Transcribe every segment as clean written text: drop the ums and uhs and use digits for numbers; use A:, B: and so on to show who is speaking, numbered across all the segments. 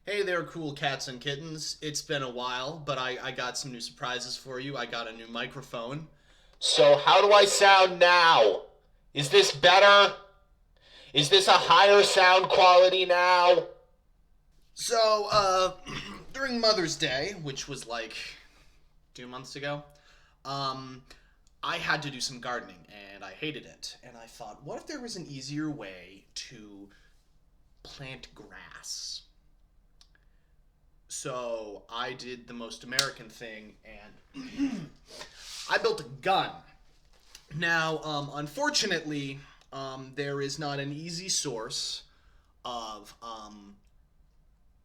A: Hey there, cool cats and kittens. It's been a while, but I got some new surprises for you. I got a new microphone.
B: So, how do I sound now? Is this better? Is this a higher sound quality now?
A: So, during Mother's Day, which was like 2 months ago, um, I had to do some gardening and I hated it. And I thought, what if there was an easier way to plant grass? So, I did the most American thing and I built a gun. Now, unfortunately, there is not an easy source of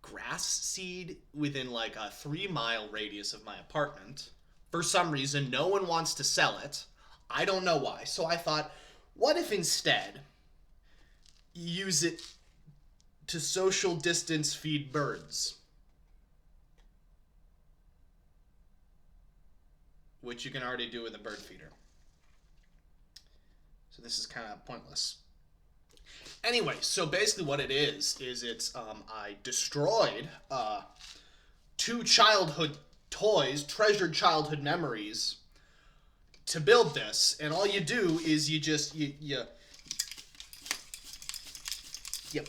A: grass seed within like a 3 mile radius of my apartment. For some reason, no one wants to sell it. I don't know why. So I thought, what if instead you use it to social distance feed birds? Which you can already do with a bird feeder. So this is kind of pointless. Anyway, so basically what it is it's I destroyed two childhood toys, treasured childhood memories, to build this, and all you do is you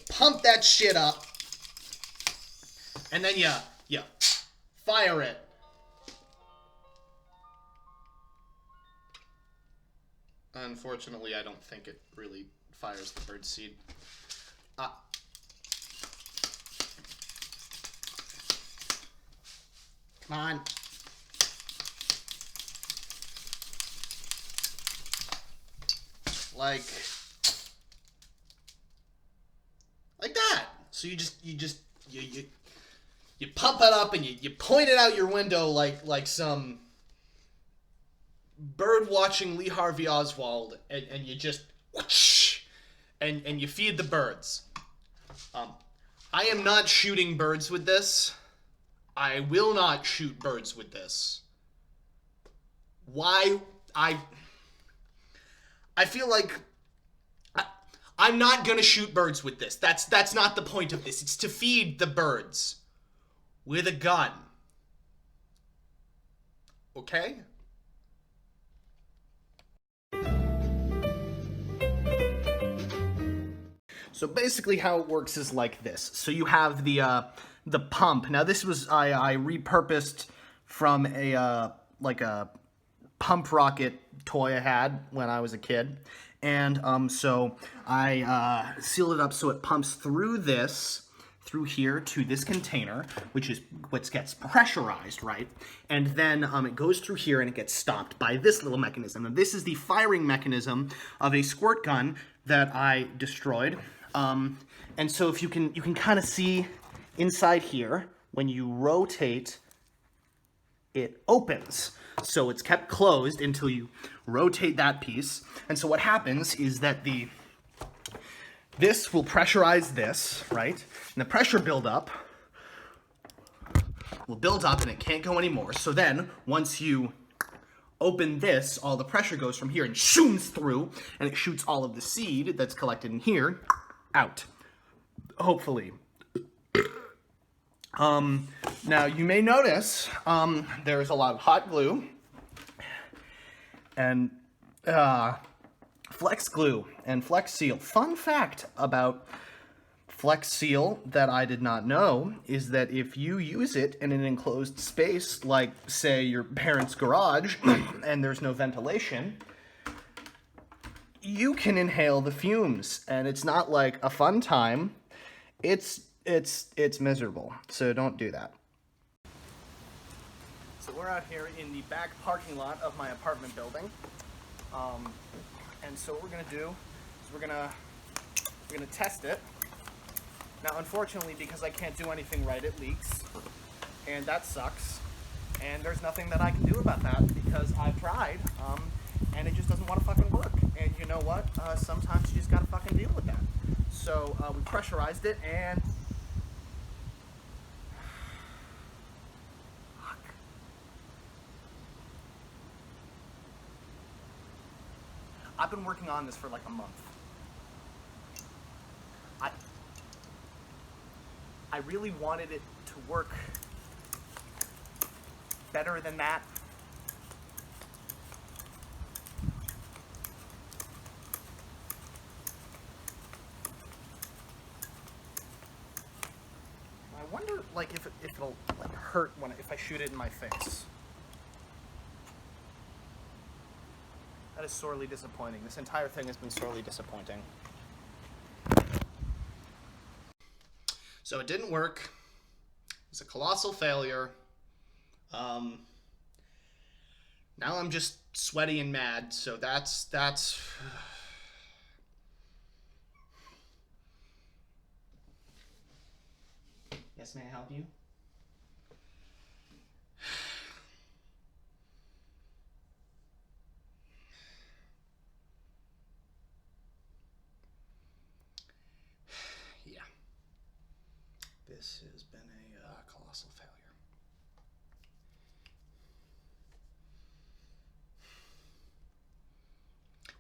A: pump that shit up, and then you fire it. Unfortunately, I don't think it really fires the bird seed. Uh, Come on. Like that. So you pump it up and you point it out your window like some bird watching Lee Harvey Oswald, and you just whoosh, and you feed the birds. I am not shooting birds with this. I will not shoot birds with this. Why? I feel like I'm not gonna shoot birds with this. That's not the point of this. It's to feed the birds with a gun. Okay? So basically, how it works is like this. So you have the pump. Now this was I repurposed from a like a pump rocket toy I had when I was a kid, and so I sealed it up so it pumps through through here to this container, which is what gets pressurized, right? And then it goes through here and it gets stopped by this little mechanism. And this is the firing mechanism of a squirt gun that I destroyed. And so if you can kind of see inside here, when you rotate, it opens. So it's kept closed until you rotate that piece. And so what happens is that this will pressurize this, right? And the pressure buildup will build up and it can't go anymore. So then once you open this, all the pressure goes from here and shoots through, and it shoots all of the seed that's collected in here out, hopefully. Now you may notice there's a lot of hot glue and Flex glue and Flex Seal. Fun fact about Flex Seal that I did not know is that if you use it in an enclosed space, like say your parents' garage, and there's no ventilation, you can inhale the fumes, and it's not like a fun time. It's miserable. So don't do that. So we're out here in the back parking lot of my apartment building. And so what we're gonna do is we're gonna test it. Now, unfortunately, because I can't do anything right, it leaks, and that sucks. And there's nothing that I can do about that because I've tried, and it just doesn't want to fucking work. And you know what? Sometimes you just gotta fucking deal with that. So we pressurized it, and I've been working on this for like a month. I I really wanted it to work better than that. I wonder, like, if it'll like hurt if I shoot it in my face. That is sorely disappointing. This entire thing has been sorely disappointing. So it didn't work. It was a colossal failure. Now I'm just sweaty and mad, so that's Yes, may I help you? Yeah. This has been a colossal failure.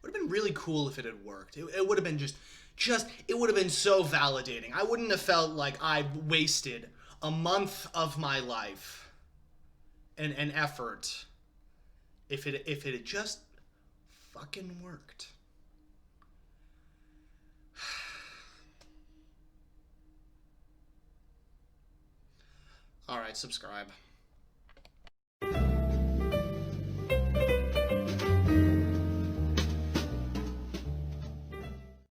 A: Would have been really cool if it had worked. It would have been it would have been so validating. I wouldn't have felt like I wasted a month of my life and effort if it had just fucking worked. All right, subscribe.